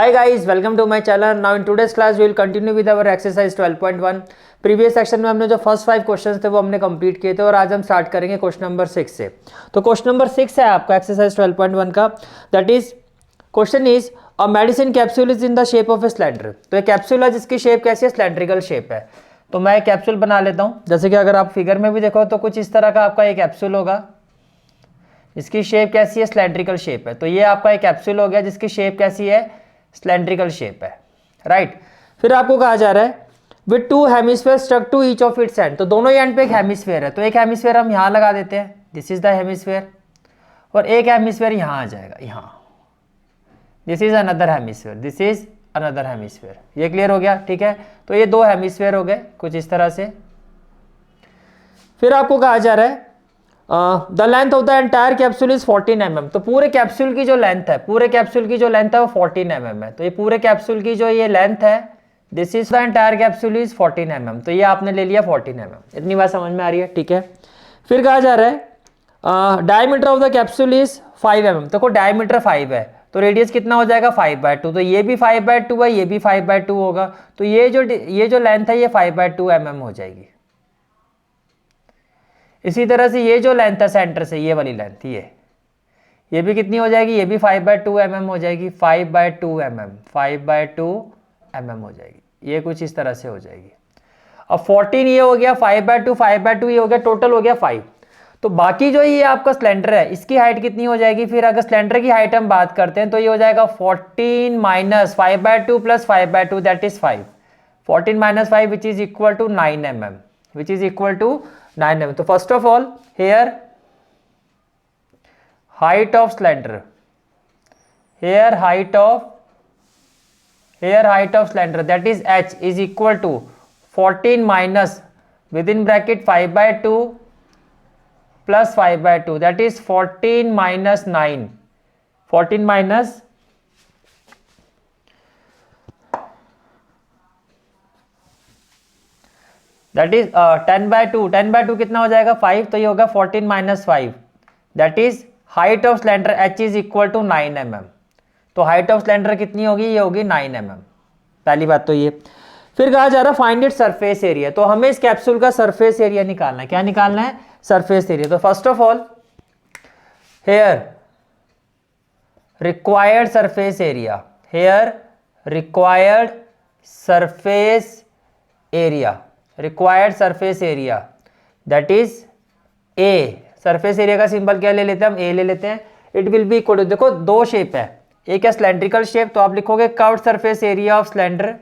Hi guys, welcome to my channel. Now in today's class we will continue with our exercise 12.1. Previous section में हमने जो first 5 questions थे वो हमने complete किए थे और आज हम स्टार्ट करेंगे क्वेश्चन नंबर 6 से। तो क्वेश्चन नंबर 6 है आपका एक्सरसाइज 12.1 का, that is question is a medicine capsule is in the shape of a cylinder. तो एक कैप्सूल है जिसकी शेप कैसी है, सिलेंड्रिकल शेप है। तो मैं एक कैप्सूल बना लेता हूँ। जैसे कि अगर आप फिगर में भी देखो तो कुछ इस तरह का आपका एक कैप्सूल होगा, इसकी शेप कैसी है, सिलेंड्रिकल शेप है। तो ये आपका एक कैप्सूल हो गया जिसकी शेप कैसी है, सिलेंड्रिकल शेप है, राइट। फिर आपको कहा जा रहा है with two hemisphere stuck to each of its end. तो दोनों ही एंड पे एक हेमिस्फेयर है, तो एक हेमिस्फेयर हम यहाँ लगा देते हैं, दिस इज द हेमिस्फेयर, और एक हेमिस्फेयर यहाँ आ जाएगा, यहाँ, this is another hemisphere, this is another hemisphere. ये क्लियर हो गया, ठीक है। तो ये दो हेमिस्फेयर हो गए कुछ इस तरह से। फिर आपको कहा जा रहा है the length of the entire capsule is 14 mm। तो पूरे कैप्सूल की जो लेंथ है, पूरे कैप्सूल की जो लेंथ है वो 14 mm है। तो ये पूरे कैप्सूल की जो ये लेंथ है, this is the entire capsule is 14 mm। तो ये आपने ले लिया 14 mm। इतनी बात समझ में आ रही है, ठीक है। फिर कहा जा रहा है diameter of the capsule is 5 mm। तो डायमीटर 5 है, तो रेडियस कितना हो जाएगा 5/2। तो ये भी 5/2 है, ये भी 5/2 होगा। तो ये जो लेंथ है ये 5/2 mm हो जाएगी। इसी तरह से ये जो लेंथ है सेंटर से, ये वाली लेंथ, ये भी कितनी हो जाएगी, ये भी 5/2 mm हो जाएगी, 5/2 mm, 5/2 mm हो जाएगी। ये कुछ इस तरह से हो जाएगी। अब 14 ये हो गया, 5/2 ये हो गया, टोटल हो गया 5। तो बाकी जो ये आपका सिलेंडर है इसकी हाइट कितनी हो जाएगी, फिर अगर सिलेंडर की हाइट हम बात करते हैं तो ये हो जाएगा 14 minus 5/2 plus 5/2 that is 5, 14 minus 5 which is equal to 9 mm, which is equal to 9 mm। तो first of all here height of cylinder, here height of cylinder that is h is equal to 14 minus within bracket 5/2 plus 5/2 that is 14 minus 9, 14 minus that is 10/2, 10/2 कितना हो जाएगा 5। तो ये होगा 14 minus 5 that is height of cylinder h is equal to 9 mm। तो height of cylinder कितनी होगी, ये होगी 9 mm। पहली बात तो ये। फिर कहा जा रहा है फाइंड इट सरफेस एरिया। तो हमें इस कैप्सूल का सरफेस एरिया निकालना है। क्या निकालना है, सरफेस एरिया। तो first of all here required surface area, here required surface area, required surface area that is A. Surface area का सिंबल क्या ले लेते हैं हम, ए ले लेते हैं। It will be equal to, देखो दो शेप है, एक है सिलेंड्रिकल शेप, तो आप लिखोगे curved surface area of cylinder,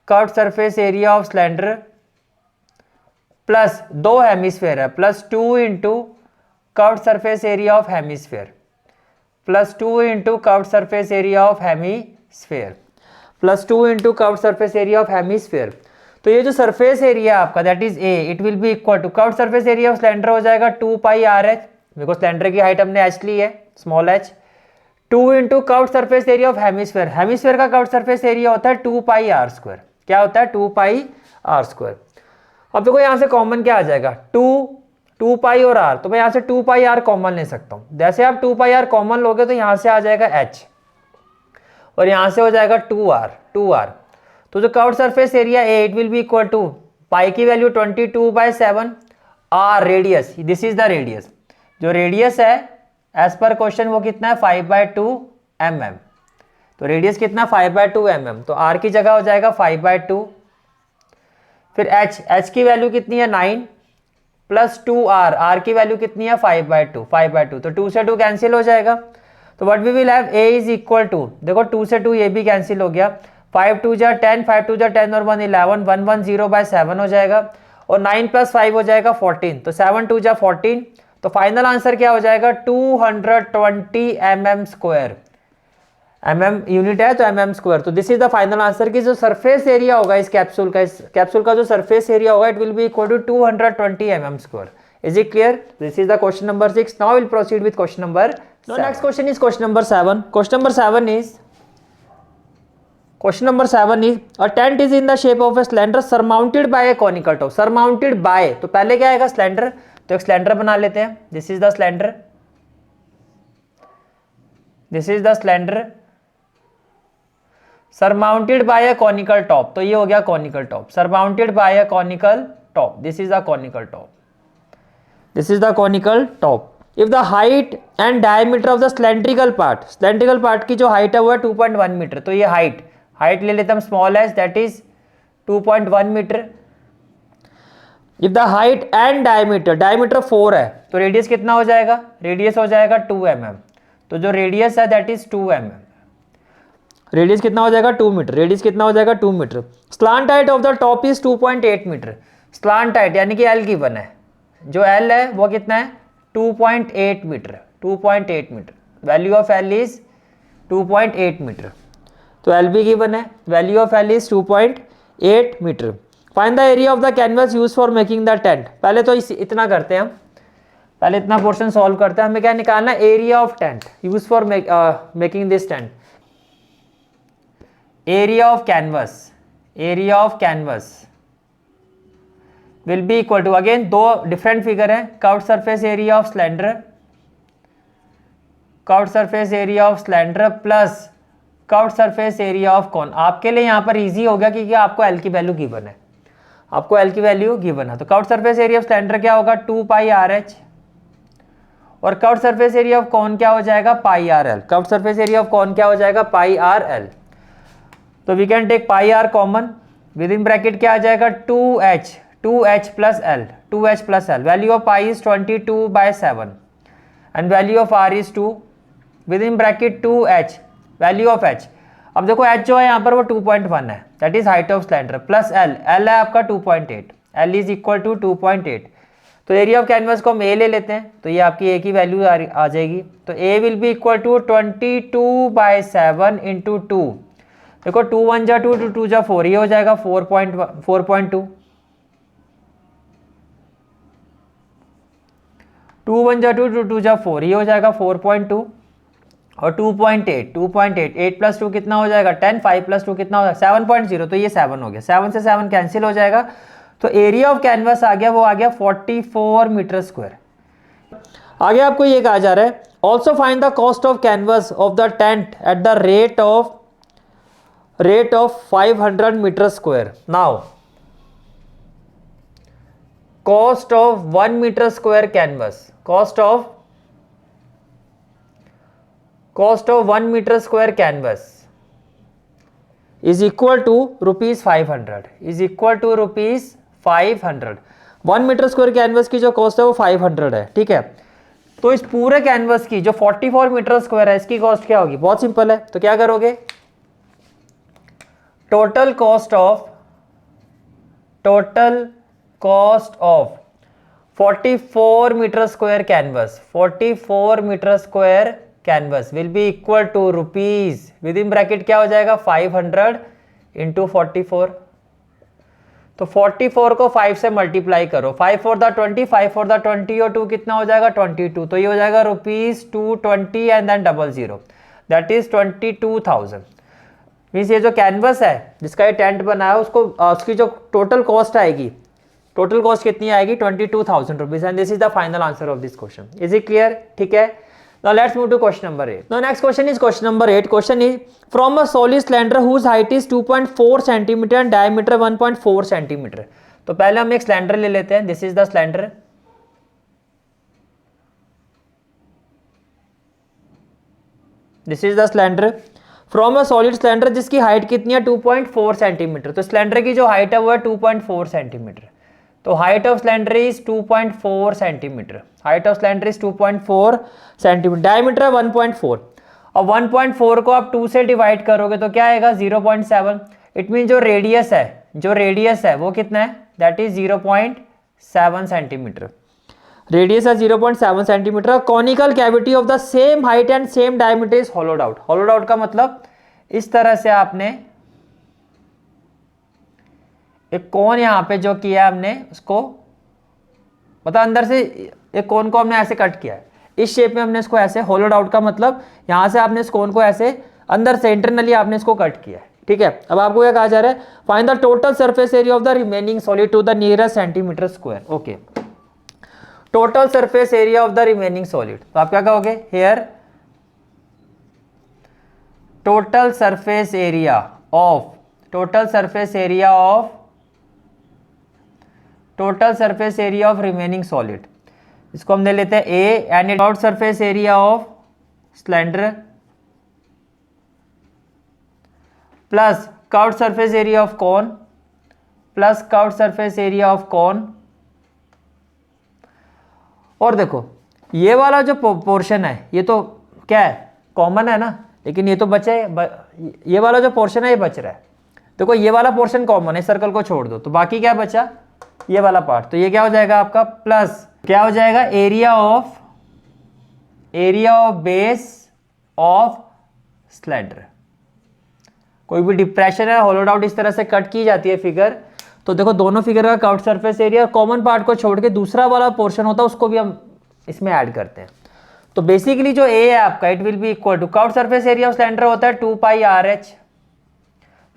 curved surface area of cylinder plus दो हेमिस्फेयर है, plus 2 into curved surface area of hemisphere, plus 2 into curved surface area of hemisphere, plus 2 into curved surface area of hemisphere. तो ये जो surface area आपका that is A, it will be equal to curved surface area of cylinder हो जाएगा 2πRh, because cylinder की height हमने h ली है, small h, 2 into curved surface area of hemisphere. Hemisphere का कर्व्ड सरफेस एरिया होता है 2πr²। क्या होता है, 2πr²। अब देखो यहाँ से कॉमन क्या आ जाएगा, 2π और r, तो मैं यहाँ से 2πr कॉमन ले सकता हूँ। जैसे आप 2πr कॉमन लोगे तो यहाँ से आ जाएगा h और यहाँ से हो जाएगा 2r। तो जो curved surface area A, it will be equal to pi की value 22/7, R radius, this is the radius. जो रेडियस है एज पर क्वेश्चन वो कितना है 5/2 mm। तो रेडियस कितना 5/2 mm, तो आर की जगह हो जाएगा 5/2। फिर h की वैल्यू कितनी है 9 प्लस 2r, r की वैल्यू कितनी है 5/2। तो 2 से 2 कैंसिल हो जाएगा। तो what we will have, a is equal to, देखो 2 से 2 ये भी कैंसिल हो गया, 5×2 = 10, 5×2 = 10 और 1 11, 110/7 हो जाएगा, और 9 + 5 हो जाएगा 14। तो 7×2 = 14। तो फाइनल आंसर क्या हो जाएगा 220 mm²। mm यूनिट है तो mm²। तो this is the final answer की जो सरफेस एरिया होगा इस कैप्सूल का, इस कैप्सूल का जो सरफेस एरिया होगा it will be equal to 220 mm²। Is it clear? This is the question number 6। Now will proceed with question number 7। Next question is question number 7। Question number 7 is Question number 7 is a tent is in the shape of a cylinder surmounted by a conical top। surmounted by, तो पहले क्या आएगा cylinder, तो एक cylinder बना लेते हैं। This is the cylinder, this is the cylinder surmounted bye a conical top, तो ये हो गया conical top, surmounted bye a conical top, this is the conical top, this is the conical top. If the height and diameter of the cylindrical part की जो height है वो है 2.1 metre, तो ये हाइट ले लेते हम small S, that is 2.1 metre. If the height and diameter 4 है, तो रेडियस कितना हो जाएगा, रेडियस हो जाएगा 2 mm, तो जो रेडियस है दैट इज 2 mm, रेडियस कितना हो जाएगा 2 मीटर, रेडियस कितना हो जाएगा 2 metre. Slant height of the top is 2.8 metre, slant height यानी कि एल गिवन है, जो एल है वो कितना है 2.8 metre, 2.8 metre, value of L is 2.8 metre, तो एल भी गिवन है, value of L is 2.8 metre. Find the area of the canvas use for making the tent, पहले तो इतना करते हैं हम, पहले इतना पोर्शन सॉल्व करते हैं, हमें क्या निकालना है, area of tent use for making this tent. Area of canvas will be equal to, again दो डिफरेंट फिगर है, curved surface area of cylinder plus curved surface area of cone. आपके लिए यहां पर इजी हो गया क्योंकि आपको एल की वैल्यू गिवन है, तो curved surface area of cylinder क्या होगा 2 पाई आर एच, और curved surface area of cone क्या हो जाएगा pi R L, curved surface area of cone क्या हो जाएगा पाई आर एल। तो we can take pi R common, within bracket क्या आ जाएगा 2h plus L, value of pi is 22/7 and value of R is 2, within bracket 2h, value of h, अब देखो h जो है यहाँ पर वो 2.1 है, that is height of cylinder, plus l है आपका 2.8, l इज इक्वल टू 2.8। तो एरिया ऑफ कैनवस को हम a ले लेते हैं, तो ये आपकी a की वैल्यू आ जाएगी, तो a will be equal to 22/7 into 2, देखो 2 1 जा 2, 2 2 जा 4, ये हो जाएगा 4.2, 2 1 जा 2, 2 2 जा 4, ये हो जाएगा 4.2, और 2.8 8 प्लस 2 कितना हो जाएगा 10, 5 प्लस 2 कितना हो जाएगा 7.0, तो ये 7 हो गया, 7 से 7 कैंसिल हो जाएगा, तो एरिया ऑफ कैनवस आ गया, वो आ गया 44 मीटर स्क्वायर। आगे आपको ये कहा जा रहा है, also find the cost of canvas of the tent at the rate of 500 metre square. Now cost of 1 metre square canvas, cost of 1 metre square canvas is equal to ₹500, is equal to ₹500। 1 metre square canvas की जो cost है वो 500 है, ठीक है। तो इस पूरे कैनवस की जो 44 मीटर स्क्वायर है इसकी कॉस्ट क्या होगी, बहुत सिंपल है, तो क्या करोगे, total cost of 44 metre square canvas, 44 metre square canvas will be equal to rupees, within bracket क्या हो जाएगा 500 इंटू 44, तो 44 को 5 से मल्टीप्लाई करो, 5 4 द 20, 5 4 द 20 और 2 कितना हो जाएगा 22, तो ये हो जाएगा ₹220 and then 00, that is 22,000। Means ये जो कैनवस है जिसका ये टेंट बना है उसको उसकी जो टोटल कॉस्ट आएगी, टोटल कॉस्ट कितनी आएगी 22,000 rupees, and this is the final answer of this question. Is it clear, ठीक है। Now let's move to question number 8. Now next question is question number 8. Question is, from a solid cylinder whose height is 2.4 cm and diameter 1.4 cm. तो पहले हम एक cylinder ले लेते हैं, this is the cylinder, this is the cylinder from a solid cylinder जिसकी height कितनी है 2.4 सेंटीमीटर, तो सिलेंडर की जो हाइट है वो है 2.4 सेंटीमीटर, तो height of cylinder is 2.4 centimetre, height of cylinder is 2.4 centimetre, diameter है 1.4, और 1.4 को आप 2 से डिवाइड करोगे तो क्या आएगा 0.7, इट मीन जो रेडियस है वो कितना है, दैट इज 0.7 सेंटीमीटर, रेडियस है 0.7 centimetre. Conical cavity of the same height and same diameter is होलोड out, होलोड out का मतलब इस तरह से आपने एक कोन यहाँ पे जो किया हमने उसको, मतलब अंदर से एक कोन को हमने ऐसे कट किया है, इस शेप में हमने इसको ऐसे, होलोड आउट का मतलब यहाँ से आपने इस कोन को ऐसे अंदर से इंटरनली आपने इसको कट किया है, ठीक है। अब आपको क्या कहा जा रहा है, find the total surface area of the remaining solid to the nearest centimetre square. Okay, total surface area of the remaining solid, तो आप क्या कहोगे, here total surface area of total surface area of remaining solid, इसको हम ले लेते हैं A, and it out surface area of cylinder plus curved surface area of cone plus curved surface area of cone. और देखो ये वाला जो पोर्शन है ये तो क्या है, कॉमन है ना, लेकिन ये तो बचे, ये वाला जो पोर्शन है ये बच रहा है। देखो ये वाला पोर्शन कॉमन है, सर्कल को छोड़ दो, तो बाकी क्या बचा, ये वाला पार्ट। तो ये क्या हो जाएगा आपका, प्लस क्या हो जाएगा, area of base of cylinder. कोई भी डिप्रेशन है, होलोड आउट इस तरह से कट की जाती है फिगर, तो देखो दोनों फिगर का curved surface area, common part को छोड़ के दूसरा वाला पोर्शन होता है उसको भी हम इसमें ऐड करते हैं। तो बेसिकली जो ए है आपका, it will be equal to curved surface area of cylinder होता है 2 pi R H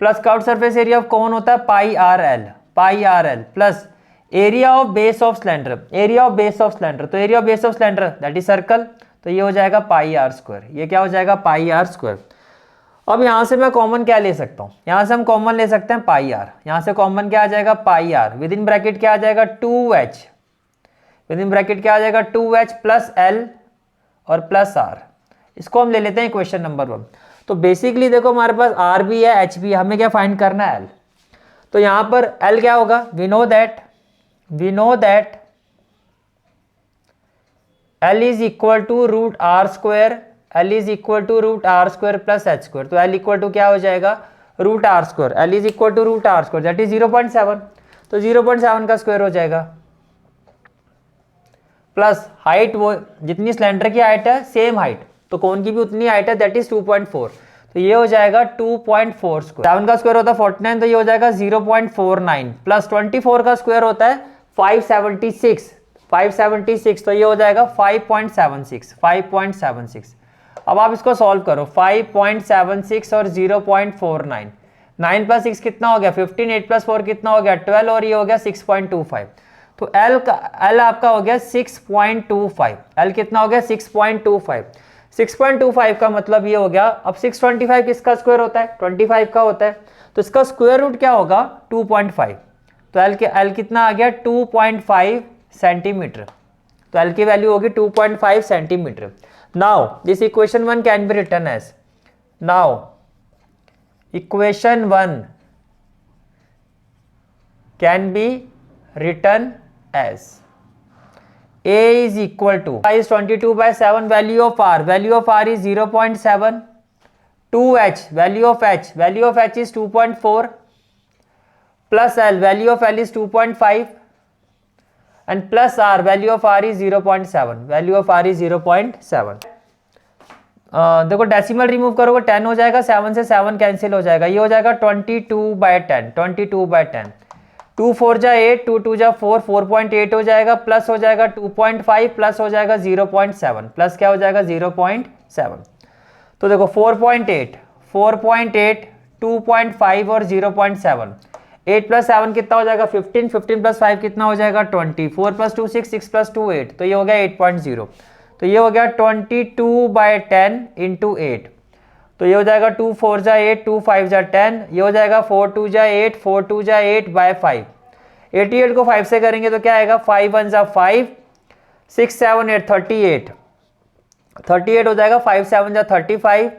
plus curved surface area of cone होता है pi R L plus area of base of cylinder, तो area of base of cylinder that is circle, तो ये हो जाएगा pi R square. ये क्या हो जाएगा, पाई आर स्क्वायर। अब यहां से मैं कॉमन क्या ले सकता हूं, यहां से हम कॉमन ले सकते हैं पाई आर, यहां से कॉमन क्या आ जाएगा, pi are, with in bracket क्या आ जाएगा 2h, विद इन ब्रैकेट क्या आ जाएगा 2h प्लस एल और प्लस आर। इसको हम ले लेते हैं इक्वेशन नंबर 1। तो बेसिकली देखो हमारे पास आर भी है, एच भी है, हमें क्या फाइंड करना है, एल। तो यहां पर एल क्या होगा, we know that L is equal to root R square, plus H square. तो एल इक्वल टू क्या हो जाएगा, root R square, L is equal to root R square that is 0.7, तो 0.7 का स्क्वायर हो जाएगा, प्लस हाइट वो जितनी सिलेंडर की हाइट है सेम हाइट, तो कोन की भी उतनी हाइट है दैट इज 2.4, तो ये हो जाएगा 2.4 स्क्वायर। 7 का स्क्वायर होता है 49, तो ये हो जाएगा 0.49 प्लस 24 का स्क्वायर होता है 576, तो ये हो जाएगा 5.76। अब आप इसको सॉल्व करो, 5.76 और 0.49, 9 प्लस 6 कितना हो गया 15, 8 प्लस 4 कितना हो गया 12, और ये हो गया 6.25। तो L आपका हो गया 6.25, L कितना हो गया 6.25। 6.25 का मतलब ये हो गया, अब 625 किसका स्क्वायर होता है, 25 का होता है, तो इसका स्क्वायर रूट क्या होगा 2.5, तो L कितना आ गया 2.5 सेंटीमीटर, तो L की वैल्यू होगी 2.5 centimetre. Now this equation 1 can be written as, now equation 1 can be written as A is equal to is 22/7, value of R is 0.7, 2H value of H is 2.4 plus L value of L is 2.5 and plus R value of R is 0.7, देखो decimal remove करोगे 10 हो जाएगा, 7 से 7 cancel हो जाएगा, ये हो जाएगा 22/10, 2 4 जा 8, 2 2 जा 4, 4.8 हो जाएगा, प्लस हो जाएगा 2.5 प्लस हो जाएगा 0.7, प्लस क्या हो जाएगा 0.7। तो देखो 4.8, 2.5 और 0.7, 8 प्लस 7 कितना हो जाएगा 15, 15 प्लस 5 कितना हो जाएगा 20, 4 प्लस 2 6, 6 प्लस 2 8, तो ये हो गया 8.0, तो ये हो गया 22/10 इंटू 8, तो ये हो जाएगा 2 4 जा 8, 2 5 जा 10, ये हो जाएगा 4 2 जा 8, 4 2 जा 8 बाय 5। 88 को 5 से करेंगे तो क्या आएगा, 5 1 जा 5, 6 7 8 38 हो जाएगा, 5 7 जा 35,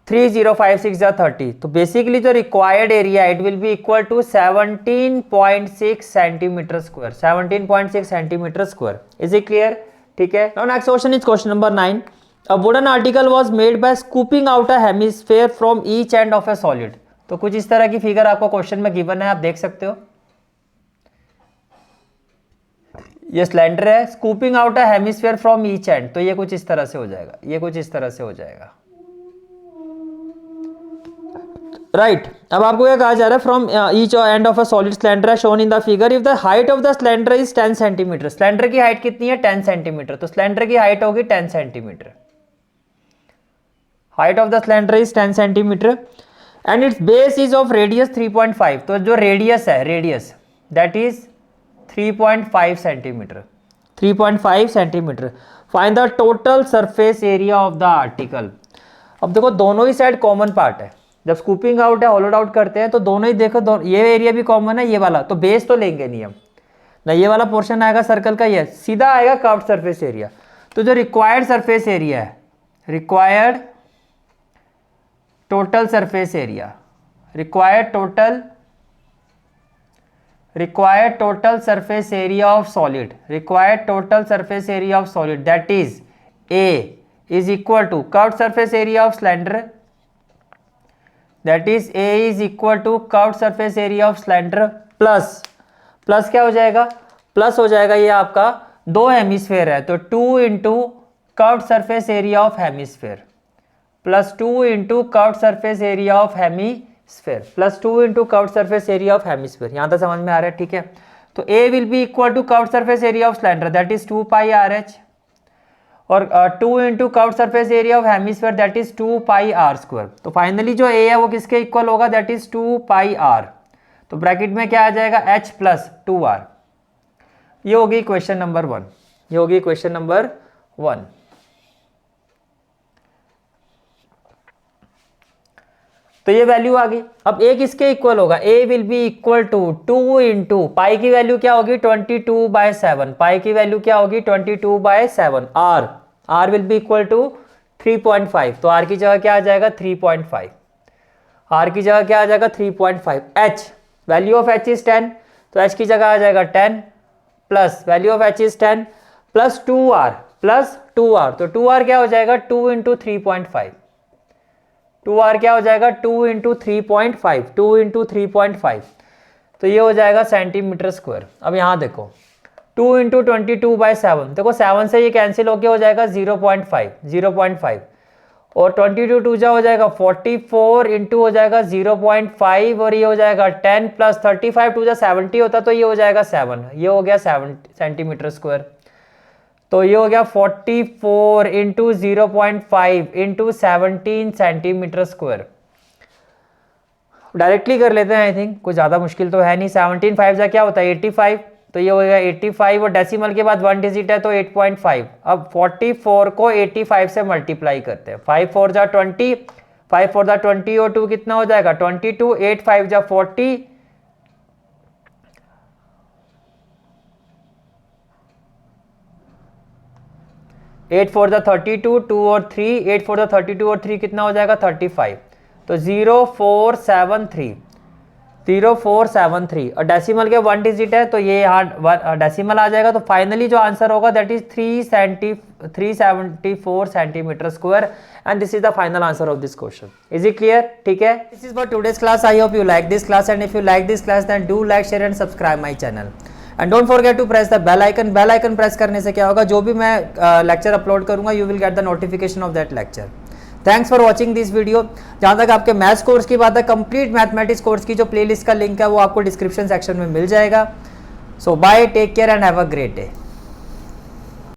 3 0 5 6 जा 30। तो बेसिकली जो required area it will be equal to 17.6 centimetre square, 17.6 centimetre square. Is it clear? ठीक है। Now next question is question number 9। A wooden article was made by scooping out a hemisphere from each end of a solid। तो कुछ इस तरह की figure आपको question में given है, आप देख सकते हो, ये सिलेंडर है, scooping out a hemisphere from each and, तो ये कुछ इस तरह से हो जाएगा, ये कुछ इस तरह से हो जाएगा, राइट। अब आपको क्या कहा जा रहा है, from each end of a solid cylinder है shown in the figure if the height of the cylinder is 10 centimetre. Cylinder की हाइट कितनी है 10 सेंटीमीटर, तो सिलेंडर की हाइट होगी 10 centimetre, height of the cylinder is 10 centimetre and it's base is of radius 3.5, तो जो radius है, radius that is 3.5 centimetre, 3.5 centimetre. Find the total surface area of the article. अब देखो दोनों ही साइड कॉमन पार्ट है, जब scooping out है होलोड out करते हैं तो दोनों ही देखो, ये एरिया भी कॉमन है ये वाला, तो बेस तो लेंगे नहीं हम ना, ये वाला पोर्शन आएगा सर्कल का, ये सीधा आएगा कर्व्ड सरफेस एरिया। तो जो रिक्वायर्ड सरफेस एरिया है, required total surface area, required total surface area of solid, required total surface area of solid, that is A is equal to curved surface area of cylinder, that is A is equal to curved surface area of cylinder plus क्या हो जाएगा, plus हो जाएगा ये आपका दो hemisphere है तो 2 into curved surface area of hemisphere plus 2 into curved surface area of hemisphere plus 2 into curved surface area of hemisphere. यहाँ तक समझ में आ रहा है, ठीक है। तो A will be equal to curved surface area of cylinder that is 2 pi R H और 2 into curved surface area of hemisphere that is 2 pi R square. तो फाइनली जो ए है वो किसके इक्वल होगा, दैट इज 2 पाई आर। तो bracket में क्या आ जाएगा, h प्लस 2r। ये होगी क्वेश्चन नंबर 1, ये होगी क्वेश्चन नंबर 1। तो ये वैल्यू आ गई। अब a किसके इक्वल होगा, a will be equal to 2 into pi की वैल्यू क्या होगी 22/7, पाई की वैल्यू क्या होगी 22/7, r will be equal to 3.5, तो r की जगह क्या आ जाएगा 3.5, r की जगह क्या आ जाएगा 3.5। h value of h is 10, तो h की जगह आ जाएगा 10 plus value of h is 10 plus 2r, तो 2r क्या हो जाएगा 2 इंटू 3.5, 2r क्या हो जाएगा 2 इंटू 3.5, 2 इंटू 3.5, तो ये हो जाएगा सेंटीमीटर स्क्वायर। अब यहाँ देखो 2 इंटू 22/7, देखो 7 से ये कैंसिल होके हो जाएगा 0.5 और 22 2 जा हो जाएगा 44 इंटू हो जाएगा 0.5 और ये हो जाएगा 10 प्लस 35 2 जा 70 होता तो ये हो जाएगा 7, ये हो गया 7 सेंटीमीटर स्क्वायर। तो ये हो गया 44 into 0.5 into 17 centimetre square. Directly कर लेते हैं, आई थिंक कुछ ज़्यादा मुश्किल तो है नहीं। 17 5 जा क्या होता है 85, तो ये हो गया 85 और डेसिमल के बाद 1 डिजिट है तो 8.5। अब 44 को 85 से मल्टीप्लाई करते हैं, 5 4 जा 20, 5 4 जा 20 और 2 कितना हो जाएगा 22, 8 5 जा 40, 8 4 जा 32, 2 और 3, 8 4 जा 32 और 3 कितना हो जाएगा 35, तो 0473 और डेसिमल के 1 डिजिट है तो ये यहाँ डेसिमल आ जाएगा। तो फाइनली जो आंसर होगा that is 374 centimetre square and this is the final answer of this question. Is it clear? ठीक है, this is for today's class. I hope you like this class and if you like this class then do like share and subscribe my channel and don't forget to press the bell icon. Bell icon press करने से क्या होगा, जो भी मैं lecture upload करूंगा you will get the notification of that lecture. Thanks for watching this video. जहाँ तक आपके मैथ्स कोर्स की बात है, कंप्लीट मैथमेटिक्स कोर्स की जो प्लेलिस्ट का लिंक है वो आपको डिस्क्रिप्शन सेक्शन में मिल जाएगा। So bye, take care and have a great day.